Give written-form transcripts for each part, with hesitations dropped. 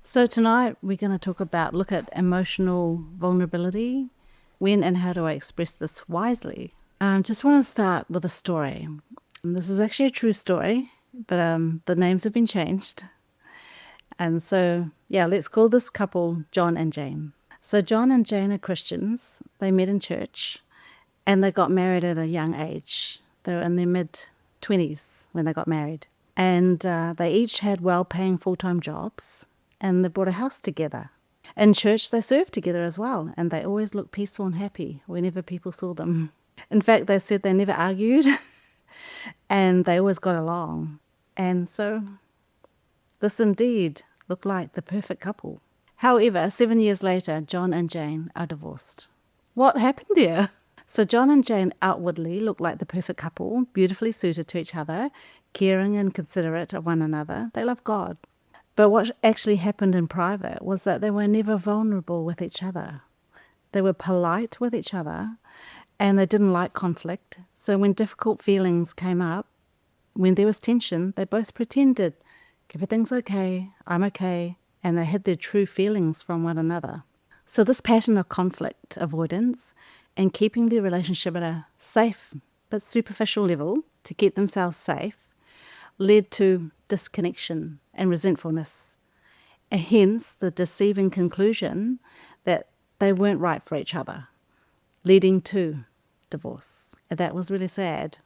So tonight we're going to look at emotional vulnerability. When and how do I express this wisely? Just want to start with a story. And this is actually a true story, but the names have been changed. And so, let's call this couple John and Jane. So John and Jane are Christians. They met in church and they got married at a young age. They were in their mid-20s when they got married. And they each had well-paying full-time jobs and they bought a house together. In church, they served together as well, and they always looked peaceful and happy whenever people saw them. In fact, they said they never argued and they always got along. And so this indeed looked like the perfect couple. However, 7 years later, John and Jane are divorced. What happened there? So John and Jane outwardly look like the perfect couple, beautifully suited to each other, caring and considerate of one another. They love God. But what actually happened in private was that they were never vulnerable with each other. They were polite with each other and they didn't like conflict. So when difficult feelings came up, when there was tension, they both pretended everything's okay, I'm okay, and they hid their true feelings from one another. So this pattern of conflict avoidance and keeping their relationship at a safe but superficial level to keep themselves safe led to disconnection and resentfulness, and hence the deceiving conclusion that they weren't right for each other, leading to divorce. And that was really sad.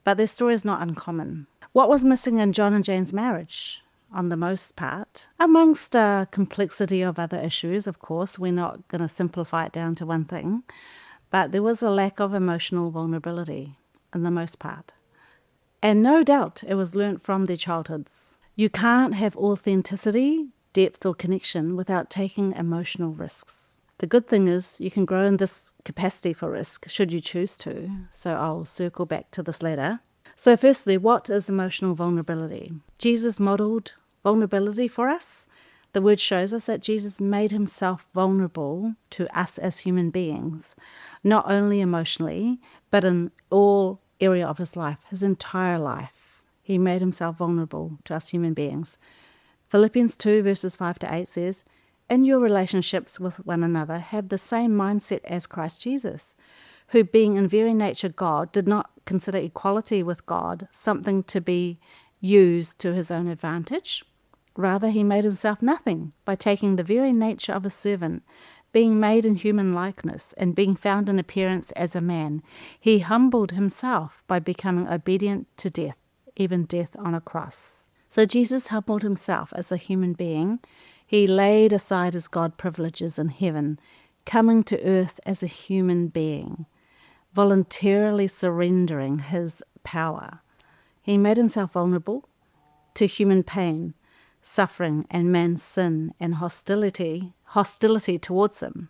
But their story is not uncommon. What was missing in John and Jane's marriage? On the most part, amongst a complexity of other issues, of course, we're not going to simplify it down to one thing, but there was a lack of emotional vulnerability in the most part. And no doubt it was learnt from their childhoods. You can't have authenticity, depth or connection without taking emotional risks. The good thing is you can grow in this capacity for risk should you choose to. So I'll circle back to this later. So firstly, what is emotional vulnerability? Jesus modeled vulnerability for us. The word shows us that Jesus made himself vulnerable to us as human beings, not only emotionally, but in all area of his life, his entire life. He made himself vulnerable to us human beings. Philippians 2 verses 5-8 says, in your relationships with one another, have the same mindset as Christ Jesus, who being in very nature God, did not consider equality with God something to be used to his own advantage. Rather, he made himself nothing by taking the very nature of a servant, being made in human likeness and being found in appearance as a man. He humbled himself by becoming obedient to death, even death on a cross. So Jesus humbled himself as a human being. He laid aside his God privileges in heaven, coming to earth as a human being, voluntarily surrendering his power. He made himself vulnerable to human pain, suffering, and man's sin and hostility towards him.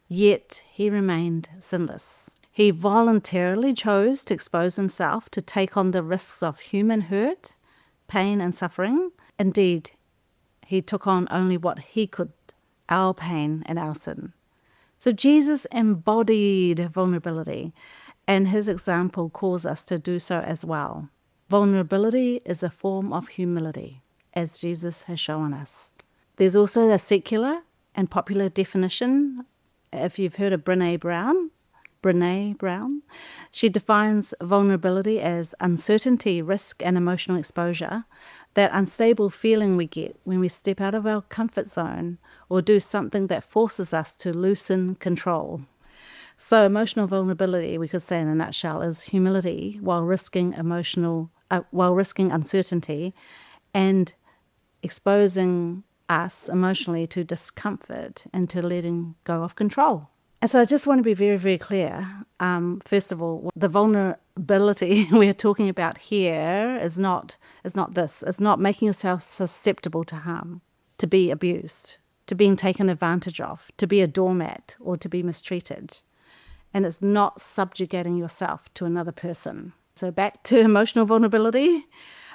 Yet he remained sinless. He voluntarily chose to expose himself to take on the risks of human hurt, pain, and suffering. Indeed, he took on only what he could, our pain and our sin. So Jesus embodied vulnerability, and his example calls us to do so as well. Vulnerability is a form of humility, as Jesus has shown us. There's also a secular and popular definition. If you've heard of Brené Brown, she defines vulnerability as uncertainty, risk, and emotional exposure, that unstable feeling we get when we step out of our comfort zone or do something that forces us to loosen control. So emotional vulnerability, we could say in a nutshell, is humility while risking uncertainty and exposing us emotionally to discomfort and to letting go of control. And so I just want to be very, very clear. First of all, the vulnerability we're talking about here is not this. It's not making yourself susceptible to harm, to be abused, to being taken advantage of, to be a doormat, or to be mistreated. And it's not subjugating yourself to another person. So back to emotional vulnerability.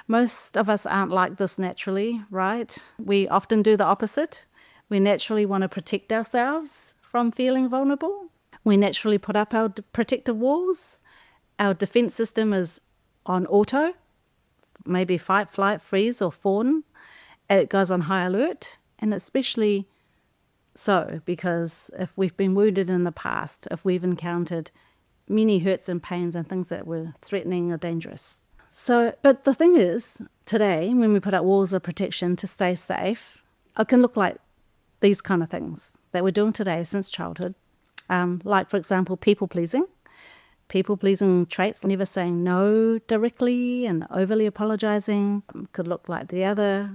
Most of us aren't like this naturally, right? We often do the opposite. We naturally want to protect ourselves from feeling vulnerable. We naturally put up our protective walls. Our defense system is on auto, maybe fight, flight, freeze, or fawn. It goes on high alert, And especially so because if we've been wounded in the past, if we've encountered many hurts and pains and things that were threatening or dangerous. So, but the thing is, today, when we put up walls of protection to stay safe, it can look like these kind of things that we're doing today since childhood. Like, for example, people-pleasing. People-pleasing traits, never saying no directly and overly apologizing, could look like the other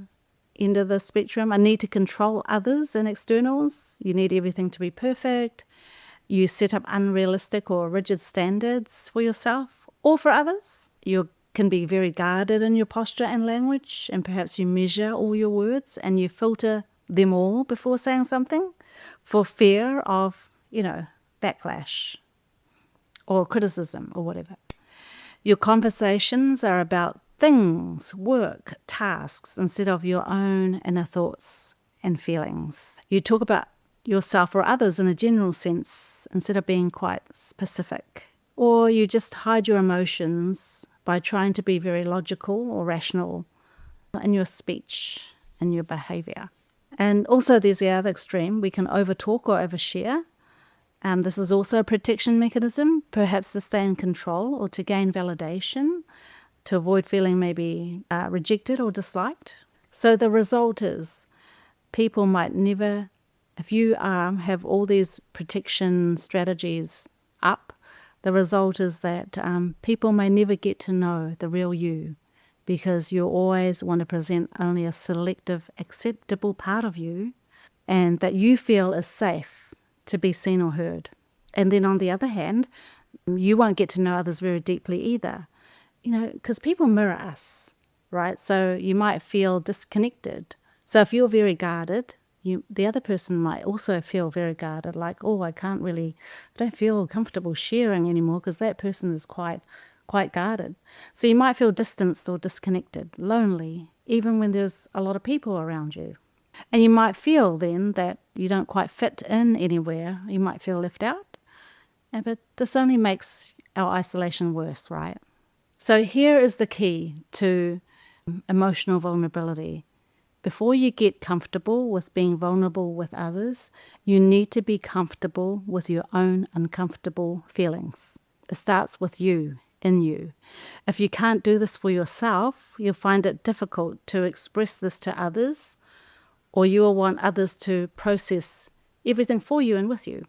end of the spectrum. A need to control others and externals. You need everything to be perfect. You set up unrealistic or rigid standards for yourself or for others. You can be very guarded in your posture and language, and perhaps you measure all your words and you filter them all before saying something for fear of, backlash or criticism or whatever. Your conversations are about things, work, tasks, instead of your own inner thoughts and feelings. You talk about yourself or others in a general sense instead of being quite specific. Or you just hide your emotions by trying to be very logical or rational in your speech and your behavior. And also there's the other extreme. We can overtalk or overshare. This is also a protection mechanism, perhaps to stay in control or to gain validation, to avoid feeling maybe rejected or disliked. So the result is people might never, if you have all these protection strategies up, the result is that people may never get to know the real you because you always want to present only a selective, acceptable part of you and that you feel is safe to be seen or heard. And then on the other hand, you won't get to know others very deeply either, because people mirror us, right? So you might feel disconnected. So if you're very guarded, the other person might also feel very guarded, like, oh, I don't feel comfortable sharing anymore because that person is quite guarded. So you might feel distanced or disconnected, lonely, even when there's a lot of people around you. And you might feel then that you don't quite fit in anywhere. You might feel left out. But this only makes our isolation worse, right? So here is the key to emotional vulnerability. Before you get comfortable with being vulnerable with others, you need to be comfortable with your own uncomfortable feelings. It starts with you, in you. If you can't do this for yourself, you'll find it difficult to express this to others, or you will want others to process everything for you and with you.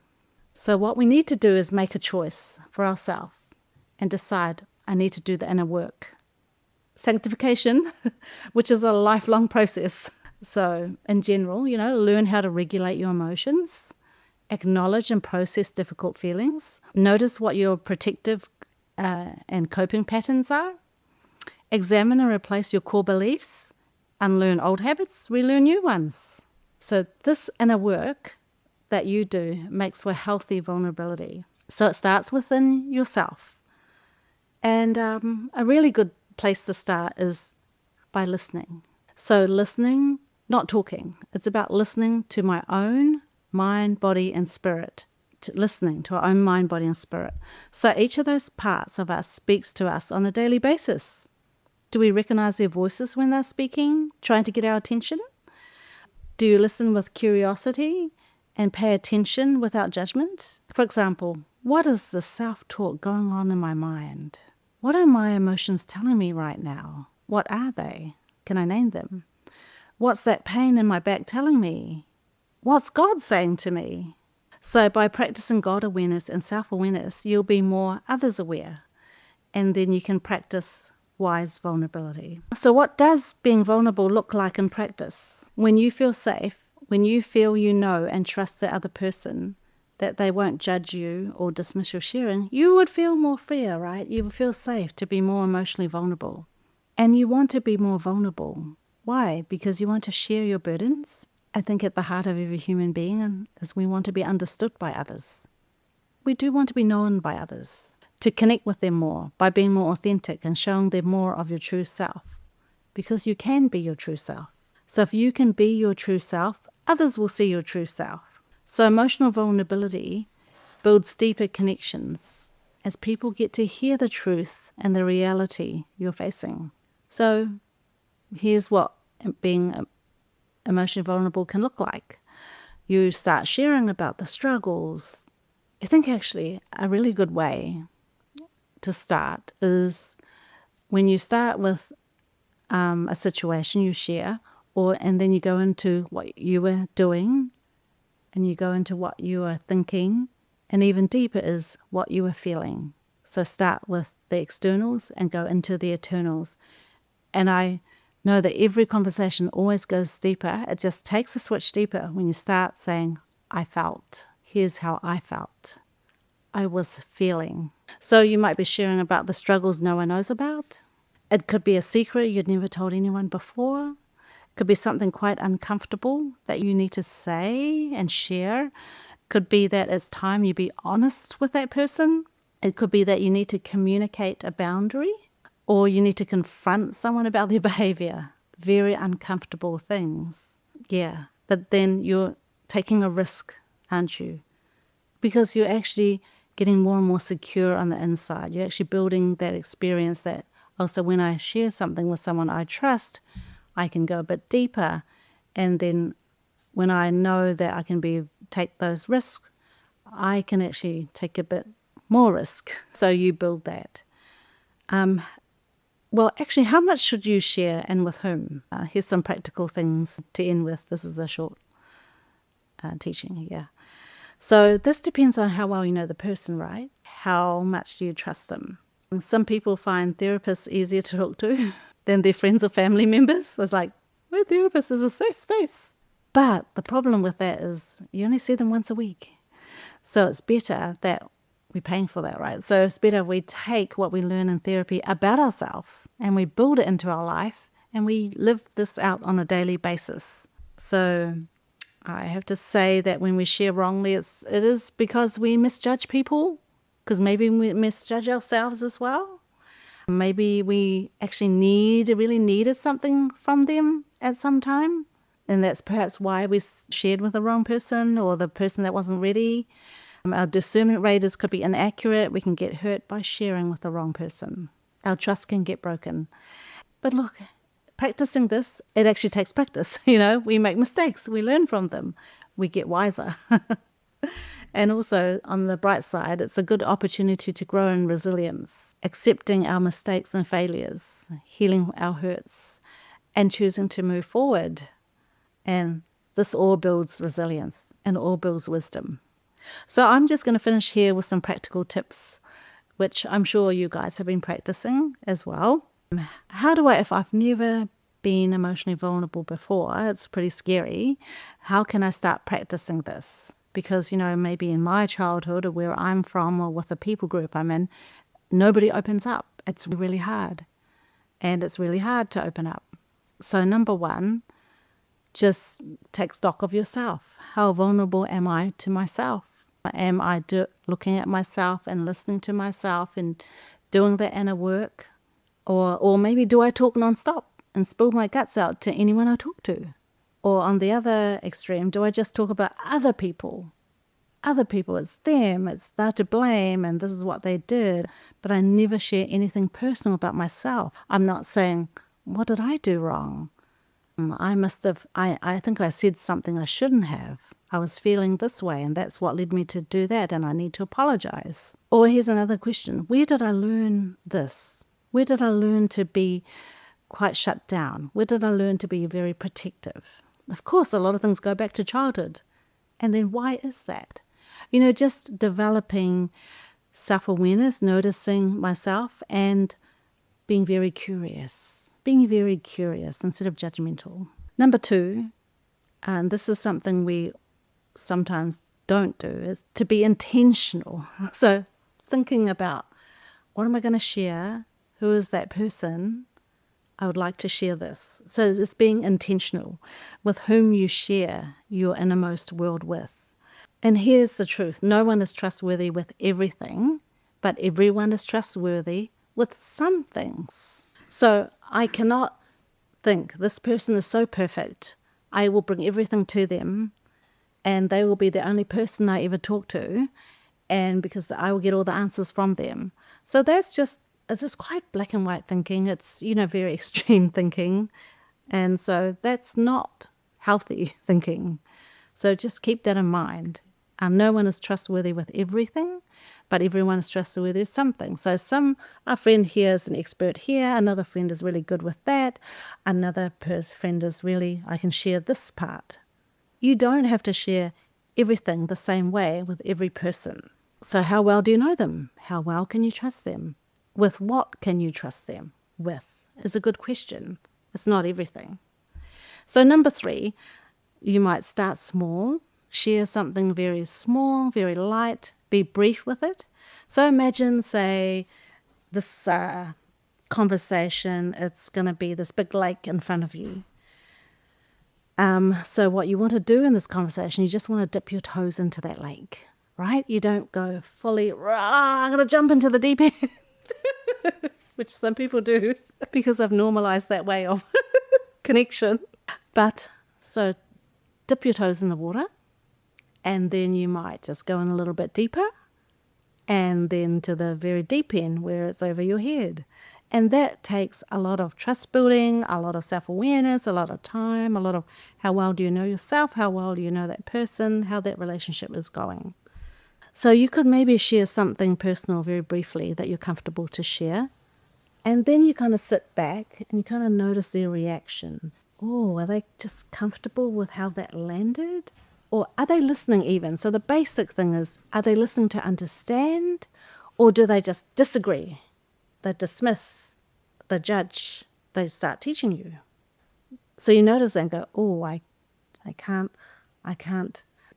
So what we need to do is make a choice for ourselves and decide, I need to do the inner work. Sanctification, which is a lifelong process. So in general, learn how to regulate your emotions, acknowledge and process difficult feelings, notice what your protective and coping patterns are, examine and replace your core beliefs, unlearn old habits, relearn new ones. So this inner work that you do makes for healthy vulnerability. So it starts within yourself. And a really good place to start is by listening. So listening, not talking. It's about listening to my own mind, body, and spirit. Listening to our own mind, body, and spirit. So each of those parts of us speaks to us on a daily basis. Do we recognize their voices when they're speaking, trying to get our attention? Do you listen with curiosity and pay attention without judgment? For example, what is the self-talk going on in my mind? What are my emotions telling me right now? What are they? Can I name them? What's that pain in my back telling me? What's God saying to me? So by practicing God awareness and self-awareness, you'll be more others aware. And then you can practice wise vulnerability. So what does being vulnerable look like in practice? When you feel safe, when you feel you know and trust the other person, that they won't judge you or dismiss your sharing, you would feel more freer, right? You would feel safe to be more emotionally vulnerable. And you want to be more vulnerable. Why? Because you want to share your burdens. I think at the heart of every human being is we want to be understood by others. We do want to be known by others, to connect with them more by being more authentic and showing them more of your true self. Because you can be your true self. So if you can be your true self, others will see your true self. So emotional vulnerability builds deeper connections as people get to hear the truth and the reality you're facing. So here's what being emotionally vulnerable can look like. You start sharing about the struggles. I think actually a really good way to start is when you start with a situation you share, and then you go into what you were doing, and you go into what you are thinking, and even deeper is what you are feeling. So start with the externals and go into the eternals. And I know that every conversation always goes deeper. It just takes a switch deeper when you start saying, I felt. Here's how I felt. I was feeling. So you might be sharing about the struggles no one knows about. It could be a secret you'd never told anyone before. It could be something quite uncomfortable that you need to say and share. Could be that it's time you be honest with that person. It could be that you need to communicate a boundary, or you need to confront someone about their behavior. Very uncomfortable things. Yeah, but then you're taking a risk, aren't you? Because you're actually getting more and more secure on the inside. You're actually building that experience that also when I share something with someone I trust, I can go a bit deeper. And then when I know that I can take those risks, I can actually take a bit more risk. So you build that. Well, actually, how much should you share and with whom? Here's some practical things to end with. This is a short teaching, yeah. So this depends on how well you know the person, right? How much do you trust them? Some people find therapists easier to talk to than their friends or family members. So it's like, my therapist is a safe space. But the problem with that is you only see them once a week. So it's better that we're paying for that, right? So it's better we take what we learn in therapy about ourselves and we build it into our life and we live this out on a daily basis. So I have to say that when we share wrongly, it is because we misjudge people, because maybe we misjudge ourselves as well. Maybe we actually really needed something from them at some time. And that's perhaps why we shared with the wrong person or the person that wasn't ready. Our discernment raters could be inaccurate. We can get hurt by sharing with the wrong person. Our trust can get broken. But look, practicing this, it actually takes practice. We make mistakes. We learn from them. We get wiser. And also, on the bright side, it's a good opportunity to grow in resilience, accepting our mistakes and failures, healing our hurts, and choosing to move forward. And this all builds resilience and all builds wisdom. So I'm just going to finish here with some practical tips, which I'm sure you guys have been practicing as well. If I've never been emotionally vulnerable before, it's pretty scary. How can I start practicing this? Because, maybe in my childhood or where I'm from or with the people group I'm in, nobody opens up. It's really hard. And it's really hard to open up. So number one, just take stock of yourself. How vulnerable am I to myself? Am I looking at myself and listening to myself and doing the inner work? Or maybe do I talk nonstop and spill my guts out to anyone I talk to? Or on the other extreme, do I just talk about other people? Other people, it's them, they're to blame, and this is what they did. But I never share anything personal about myself. I'm not saying, what did I do wrong? I think I said something I shouldn't have. I was feeling this way, and that's what led me to do that, and I need to apologize. Or here's another question. Where did I learn this? Where did I learn to be quite shut down? Where did I learn to be very protective? Of course, a lot of things go back to childhood. And then why is that? Just developing self-awareness, noticing myself, and being very curious instead of judgmental. Number two, and this is something we sometimes don't do, is to be intentional. So thinking about, what am I going to share? Who is that person? I would like to share this. So it's being intentional with whom you share your innermost world with. And here's the truth. No one is trustworthy with everything, but everyone is trustworthy with some things. So I cannot think this person is so perfect. I will bring everything to them and they will be the only person I ever talk to, and because I will get all the answers from them. So it's just quite black and white thinking. It's, very extreme thinking. And so that's not healthy thinking. So just keep that in mind. No one is trustworthy with everything, but everyone is trustworthy with something. So a friend here is an expert here, another friend is really good with that, another friend is really, I can share this part. You don't have to share everything the same way with every person. So how well do you know them? How well can you trust them? With what can you trust them with? Is a good question. It's not everything. So number 3, you might start small, share something very small, very light, be brief with it. So imagine, say, this conversation, it's going to be this big lake in front of you. So what you want to do in this conversation, you just want to dip your toes into that lake, right? You don't go fully, I'm going to jump into the deep end, which some people do because I've normalized that way of connection. But so dip your toes in the water, and then you might just go in a little bit deeper, and then to the very deep end where it's over your head. And that takes a lot of trust building, a lot of self-awareness, a lot of time, a lot of how well do you know yourself, how well do you know that person, how that relationship is going. So you could maybe share something personal very briefly that you're comfortable to share. And then you kind of sit back and you kind of notice their reaction. Oh, are they just comfortable with how that landed? Or are they listening even? So the basic thing is, are they listening to understand, or do they just disagree? They dismiss, they judge, they start teaching you. So you notice and go, oh, I can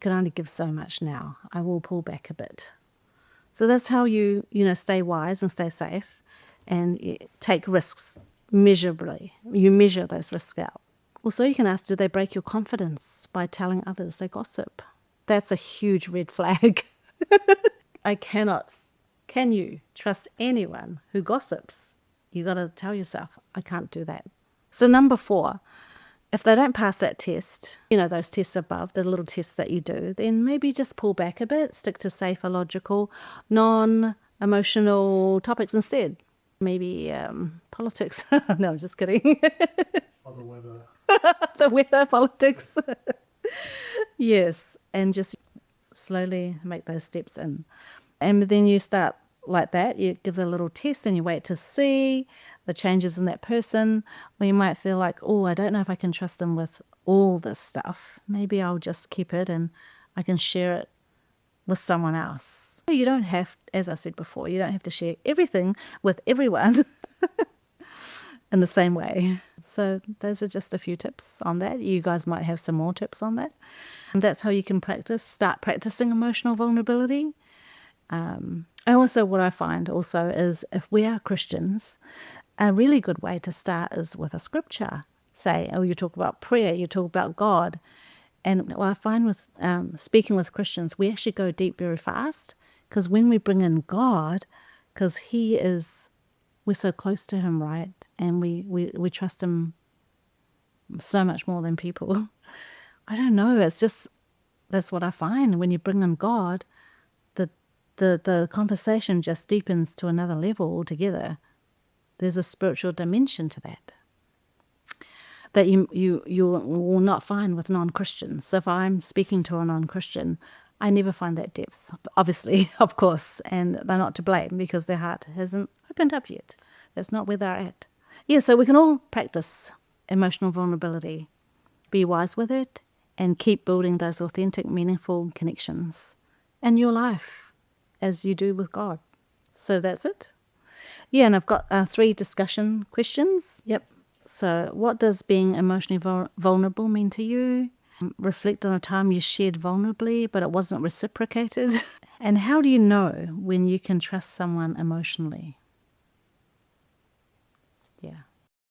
only give so much now. I will pull back a bit. So that's how you stay wise and stay safe and take risks measurably. You measure those risks out. Also, you can ask, do they break your confidence by telling others they gossip? That's a huge red flag. Can you trust anyone who gossips? You got to tell yourself, I can't do that. So number 4, if they don't pass that test, those tests above, the little tests that you do, then maybe just pull back a bit, stick to safer, logical, non-emotional topics instead. Maybe politics. No, I'm just kidding. Or the weather. The weather, politics. Yes, and just slowly make those steps in. And then you start like that, you give the little test and you wait to see the changes in that person. Or you might feel like, oh, I don't know if I can trust them with all this stuff. Maybe I'll just keep it and I can share it with someone else. You don't have, as I said before, you don't have to share everything with everyone in the same way. So those are just a few tips on that. You guys might have some more tips on that. And that's how you can start practicing emotional vulnerability. And also what I find also is, if we are Christians, a really good way to start is with a scripture. Say, you talk about prayer, you talk about God. And what I find with speaking with Christians, we actually go deep very fast, because when we bring in God, because we're so close to him, right? And we trust him so much more than people. I don't know, that's what I find. When you bring in God, the conversation just deepens to another level altogether. There's a spiritual dimension to that you will not find with non-Christians. So if I'm speaking to a non-Christian, I never find that depth, obviously, of course, and they're not to blame because their heart hasn't opened up yet. That's not where they're at. Yeah, so we can all practice emotional vulnerability, be wise with it, and keep building those authentic, meaningful connections in your life as you do with God. So that's it. Yeah, and I've got 3 discussion questions. Yep. So what does being emotionally vulnerable mean to you? Reflect on a time you shared vulnerably, but it wasn't reciprocated. And how do you know when you can trust someone emotionally? Yeah.